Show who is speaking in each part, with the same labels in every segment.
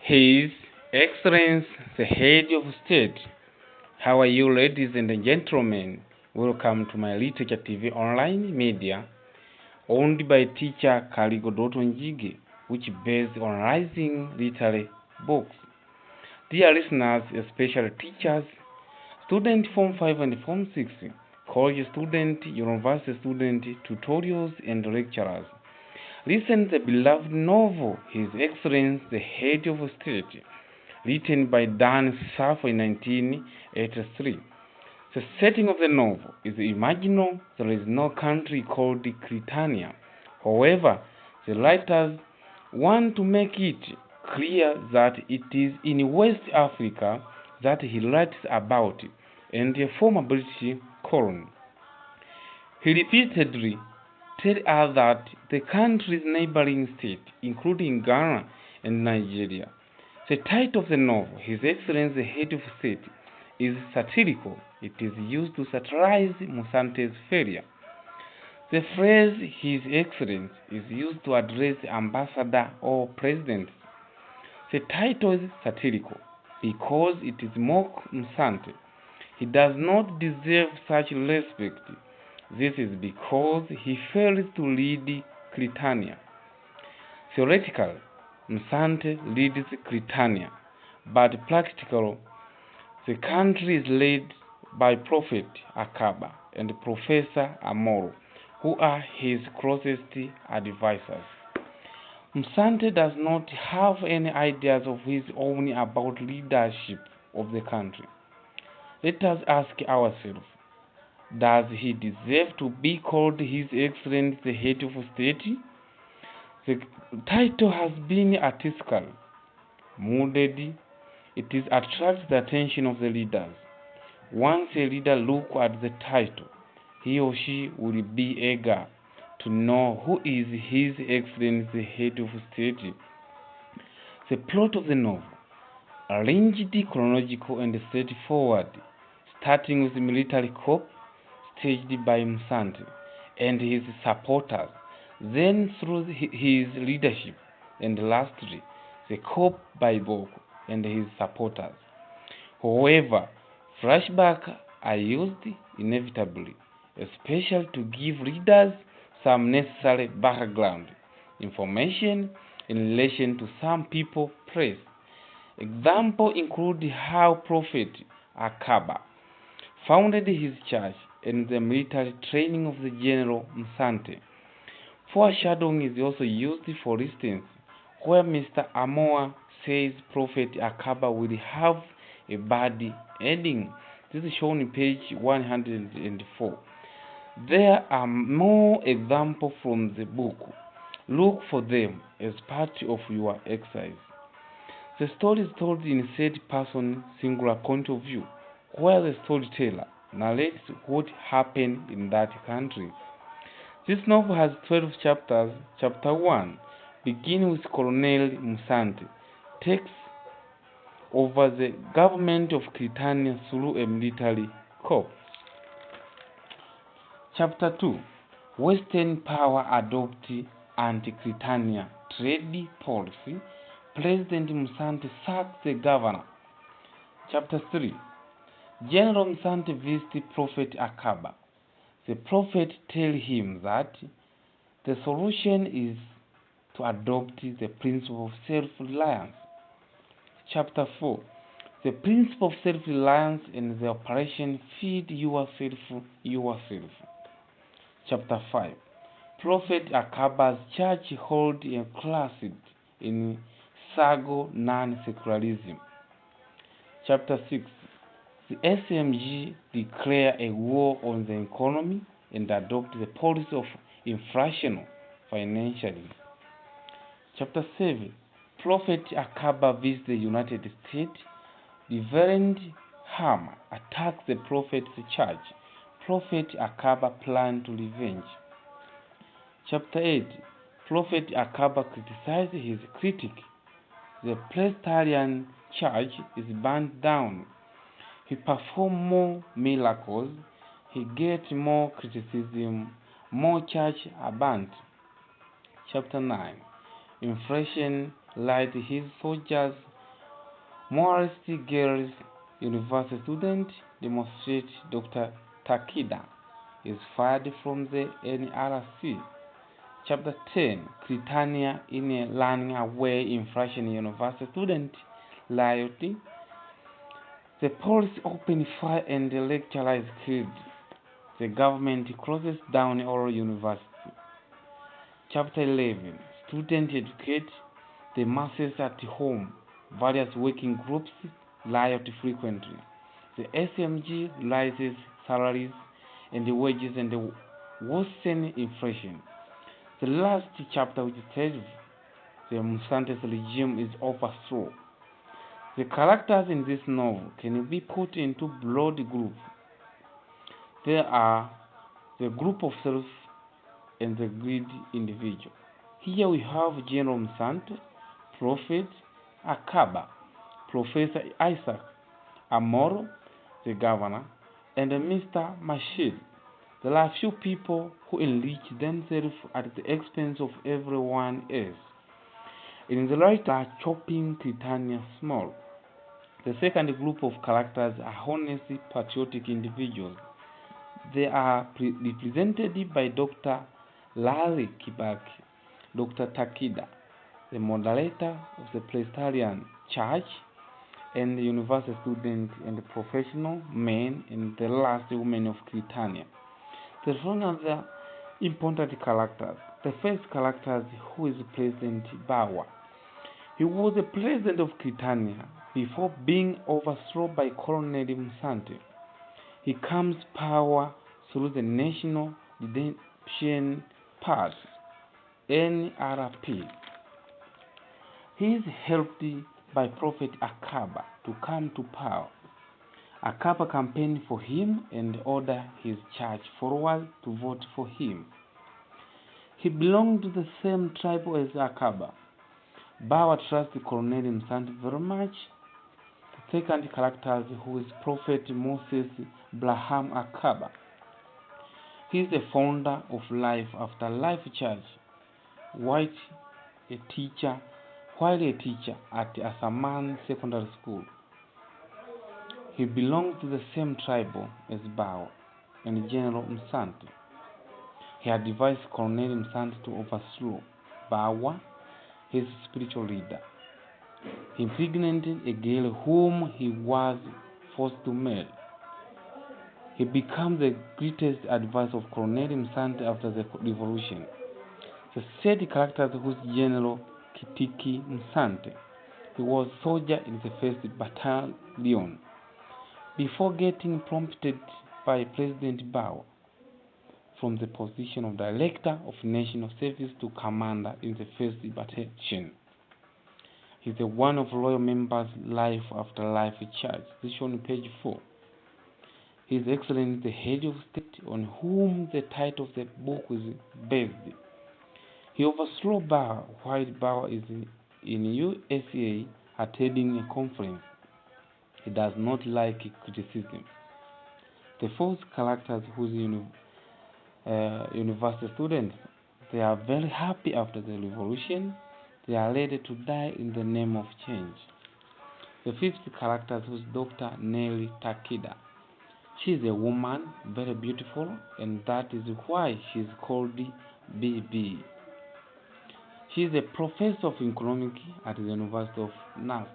Speaker 1: His Excellency, the Head of State. How are you, ladies and gentlemen? Welcome to my Literature TV online media, owned by teacher Kaligo Dotto, which is based on rising literary books. Dear listeners, especially teachers, student Form 5 and Form 6, college student, university student, tutorials and lecturers. Listen to the beloved novel, His Excellency, the Head of State, written by Safo in 1983. The setting of the novel is imaginal. There is no country called Britannia. However, the writers want to make it clear that it is in West Africa that he writes about, and a former British colony. He repeatedly tells us that the country's neighboring states, including Ghana and Nigeria. The title of the novel, His Excellency, the Head of State, is satirical. It is used to satirize Musante's failure. The phrase His Excellency is used to address the ambassador or president. The title is satirical because it is mock Musante. He does not deserve such respect. This is because he fails to lead Britannia. Theoretically, Musante leads Britannia, but practically, the country is led by Prophet Akaba and Professor Amoro, who are his closest advisors. Musante does not have any ideas of his own about leadership of the country. Let us ask ourselves, does he deserve to be called His Excellency, the Head of State? The title has been artistical, mooded. It attracts the attention of the readers. Once a reader looks at the title, he or she will be eager to know who is His Excellency, the Head of State. The plot of the novel, arranged chronological and straightforward, starting with the military coup staged by Musante and his supporters, then through his leadership, and lastly, the coup by Boko and his supporters. However, flashbacks are used inevitably, especially to give readers some necessary background information in relation to some people place. Examples include how Prophet Akaba founded his church and the military training of the General Musante. Foreshadowing is also used, for instance, where Mr. Amoa says Prophet Akaba will have a bad ending. This is shown in page 104. There are more examples from the book. Look for them as part of your exercise. The story is told in third-person singular point of view, where the storyteller narrates what happened in that country. This novel has 12 chapters. Chapter 1 begins with Colonel Musante takes over the government of Britannia through a military coup. Chapter 2 Western power adopt anti-Britannia trade policy. President Musante sacks the governor. Chapter 3 General Musante visits Prophet Akaba. The prophet tells him that the solution is to adopt the principle of self-reliance. Chapter 4 The principle of self-reliance and the operation Feed Yourself. Chapter 5 Prophet Akaba's church holds a class in Sago non-secularism. Chapter 6 The SMG declare a war on the economy and adopt the policy of inflationary financially. Chapter 7 Prophet Akaba visits the United States. Reverend Ham attacks the prophet's church. Prophet Akaba plans to revenge. Chapter 8 Prophet Akaba criticizes his critic. The Presbyterian church is burned down. He performs more miracles. He gets more criticism. More church are burnt. Chapter 9 Inflation led his soldiers Moralist Girls University student demonstrate Dr. Takida is fired from the NRC. Chapter 10 Critania in a Learning Away Infraction University student loyalty. The police open fire and the lecturer is killed. The government closes down all university. Chapter 11 Students educate the masses at home. Various working groups riot frequently. The SMG raises salaries and the wages and worsen inflation. The last chapter, which says the Musante's regime is overthrown. The characters in this novel can be put into broad groups. There are the group of self and the greedy individual. Here we have General Musante, Prophet Akaba, Professor Isaac Amoro, the governor, and Mr. Mashid. There are few people who enrich themselves at the expense of everyone else. In the right are chopping Titania small. The second group of characters are honest, patriotic individuals. They are represented by Dr. Larry Kibaki, Dr. Takida, the moderator of the Presbyterian Church, and the university student and the professional men and the last women of Critania. The following are the important characters. The first character who is President Bawa. He was the president of Critania before being overthrown by Colonel Musante. He comes power through the National Redemption Party, NRP. He is helped by Prophet Akaba to come to power. Akaba campaigned for him and ordered his church followers to vote for him. He belonged to the same tribe as Akaba. Bawa trusts Colonel Musante very much. The second character who is Prophet Moses Braham Akaba. He is the founder of Life After Life Church, while a teacher at Asaman Secondary School. He belonged to the same tribe as Bawa and General Musante. He advised Colonel Musante to overthrow Bawa, his spiritual leader. He impregnated a girl whom he was forced to marry. He became the greatest advisor of Colonel Musante after the revolution. The third character was General Kitiki Musante. He was a soldier in the 1st Battalion before getting promoted by President Bawa from the position of Director of National Service to Commander in the 1st Battalion. He is one of loyal members Life After Life Church. This is shown on page 4. His Excellency the head of state on whom the title of the book is based. He overthrew Bawa while Bawa is in USA attending a conference. He does not like criticism. The fourth characters who is university students, they are very happy after the revolution. They are ready to die in the name of change. The fifth character is Dr. Nelly Takida. She is a woman, very beautiful, and that is why she is called BB. She is a professor of economics at the University of Nast.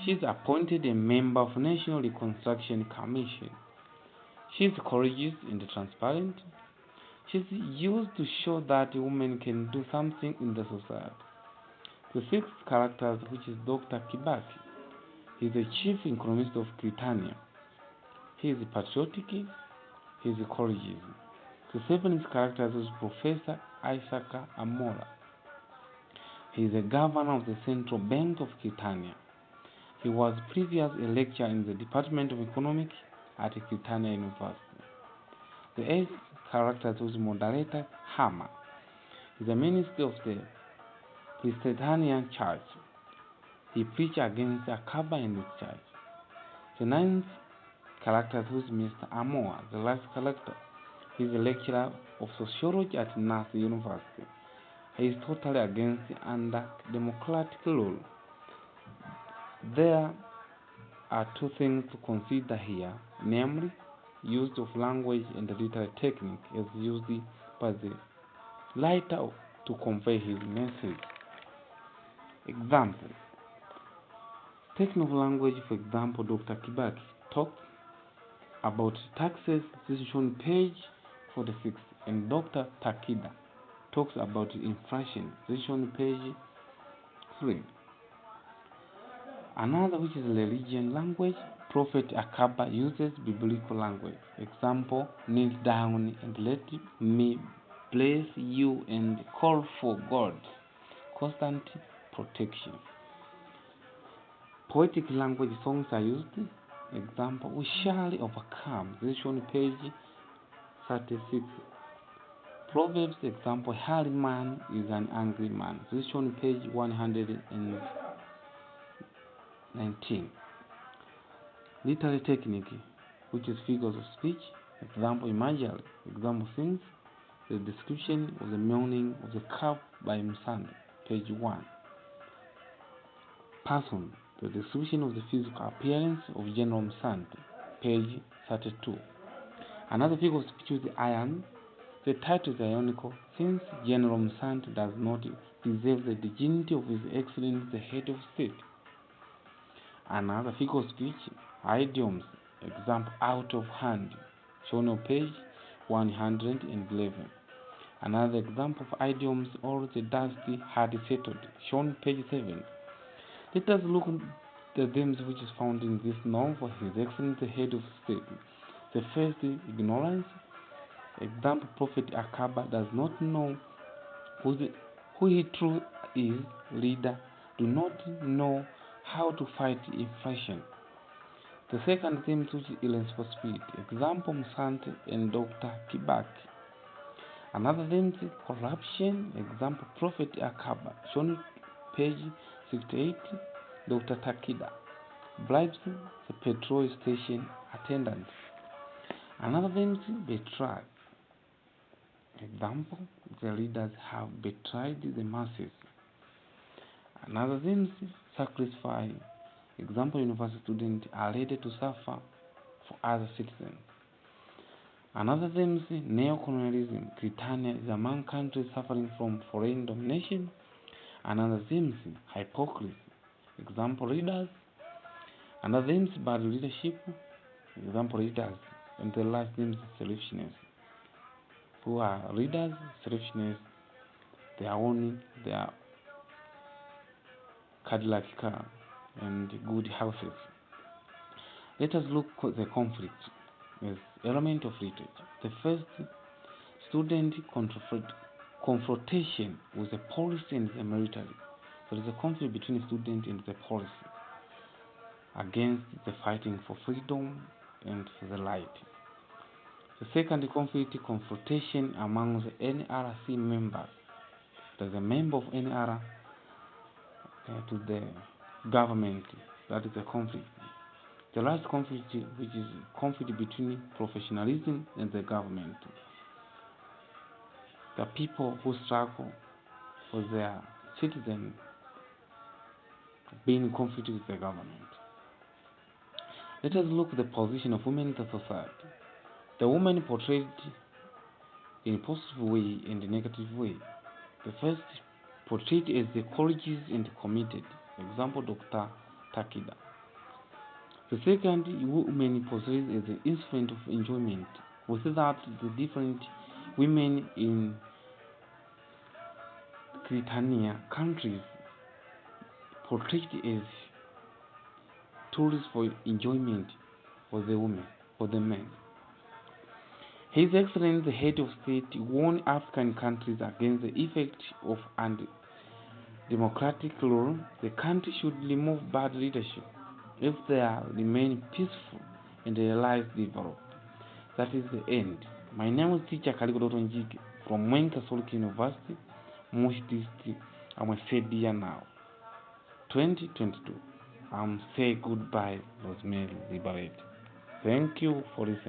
Speaker 1: She is appointed a member of National Reconstruction Commission. She is courageous and transparent. She is used to show that women can do something in the society. The sixth character, which is Dr. Kibaki, he is the chief economist of Critania. He is patriotic. He is courageous. The seventh character is Professor Isaac Amora. He is the governor of the Central Bank of Critania. He was previously a lecturer in the Department of Economics at Critania University. The eighth character was moderator Hammer. He is a minister of the Presbyterian Church. He preached against Akaba and his church. The ninth character was Mr. Amoa, the last character. He is a lecturer of sociology at Nast University. He is totally against under democratic rule. There are two things to consider here, namely, use of language and the literary technique as used by the writer to convey his message. Example: technical language. For example, Dr. Kibaki talks about taxes, this is on page 46, and Dr. Takida talks about inflation, this is on page 3. Another, which is religion language, Prophet Akaba uses biblical language. Example: kneel down and let me bless you and call for God's constant protection. Poetic language, songs are used. Example: we shall overcome, this is on page 36. Proverbs, example: hairy man is an angry man, this is on page 119. Literary technique, which is figures of speech. Example: imagery. Example: things. The description of the meaning of the cup by Msand, page 1. Person. The description of the physical appearance of General Msand, page 32. Another figure of speech is the iron. The title is ironical, since General Msand does not deserve the dignity of His Excellency the head of state. Another figure of speech, idioms. Example: out of hand, shown on page 111. Another example of idioms, all the dust had settled, shown page 7. Let us look at the themes which is found in this novel, His Excellency the head of state. The first, ignorance. Example: Prophet Akaba does not know who he truly is. Leader do not know how to fight inflation. The second theme, which is illness for spirit. Example: Msante and Dr. Kibaki. Another theme, corruption. Example: Prophet Akaba, shown page 68. Dr. Takida bribes the petrol station attendant. Another theme, betrayal. Example: the leaders have betrayed the masses. Another theme, sacrifice. Example: university students are ready to suffer for other citizens. Another theme, neo-colonialism. Britannia is among countries suffering from foreign domination. Another theme, hypocrisy. Example: leaders. Another theme, bad leadership. Example: leaders. And the last theme, selfishness. Who are leaders? Selfishness. They are owning their Cadillac car and good houses. Let us look at the conflict as element of literature. The first, student confrontation with the police and the military. There is a conflict between the student and the police against the fighting for freedom and for the light. The second conflict, confrontation among the NRC members. There is a member of NR to the government. That is a conflict. The last conflict, which is conflict between professionalism and the government. The people who struggle for their citizens being in conflict with the government. Let us look at the position of women in the society. The woman portrayed in a positive way and a negative way. The first, portrayed as the courageous and committed. Example: Dr. Takida. The second, women portrayed as the instrument of enjoyment. We see that the different women in Britannia countries portrayed as tools for enjoyment for the women, for the men. His Excellency the head of state warned African countries against the effect of anti-democratic rule. The country should remove bad leadership if they remain peaceful and their lives develop. That is the end. My name is teacher Kaligo Dotto from Mwenka Solk University, Moshi District. I'm a third year now, 2022. Say goodbye, Rosemary Libaret. Thank you for listening.